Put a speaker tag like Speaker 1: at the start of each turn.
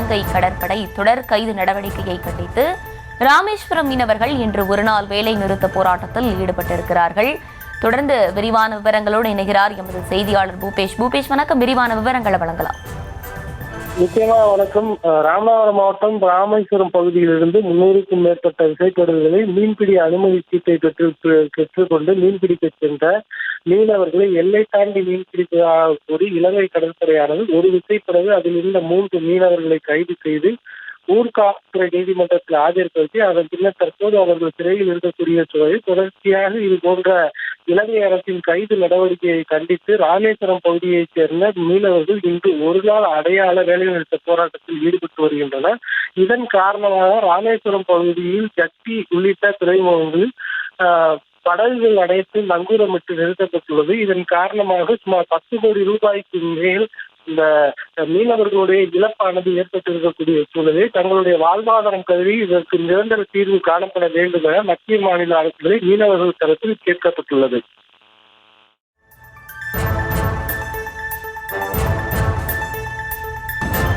Speaker 1: இலங்கை கடற்படை தொடர் கைது நடவடிக்கையை கண்டித்து ராமேஸ்வரம் மீனவர்கள் இன்று ஒருநாள் வேலை நிறுத்த போராட்டத்தில் ஈடுபட்டிருக்கிறார்கள். தொடர்ந்து விரிவான விவரங்களோடு இணைகிறார் எமது செய்தியாளர் பூபேஷ். பூபேஷ், வணக்கம். விரிவான விவரங்களை வழங்கலாம்.
Speaker 2: நிச்சயமா வணக்கம். ராமநாதபுரம் மாவட்டம் ராமேஸ்வரம் பகுதியிலிருந்து 300க்கும் மேற்பட்ட விசைப்படகுகளை மீன்பிடி அனுமதி சீட்டை பெற்றுக்கொண்டு மீன்பிடிக்க சென்ற மீனவர்களை எல்லை தாண்டி மீன்பிடிப்பதாக கூறி இலங்கை கடற்படையானது ஒரு விசைப்படகு அதில் இருந்த 3 மீனவர்களை கைது செய்து ஊர்காவல்துறை நீதிமன்றத்தில் ஆஜர்படுத்தி அதன் பின்னர் தற்போது அவர்கள் சிறையில் இருக்கக்கூடிய சூழலில் தொடர்ச்சியாக இது போன்ற இலங்கை அரசின் கைது நடவடிக்கையை கண்டித்து ராமேஸ்வரம் பகுதியைச் சேர்ந்த மீனவர்கள் இன்று ஒரு நாள் அடையாள வேலைநிறுத்த போராட்டத்தில் ஈடுபட்டு வருகின்றனர். இதன் காரணமாக ராமேஸ்வரம் பகுதியில் ஜட்டி உள்ளிட்ட துறைமுகங்களில் படகுகள் அனைத்து நங்கூரமிட்டு நிறுத்தப்பட்டுள்ளது. இதன் காரணமாக சுமார் 10 கோடி ரூபாய்க்கு மேல் இந்த மீனவர்களுடைய இழப்பானது ஏற்பட்டிருக்கக்கூடிய சூழலில் தங்களுடைய வாழ்வாதாரம் கருதி இதற்கு நிரந்தர தீர்வு காணப்பட வேண்டும் என மத்திய மாநில அரசுகளை மீனவர்கள் தரப்பில் கேட்கப்பட்டுள்ளது.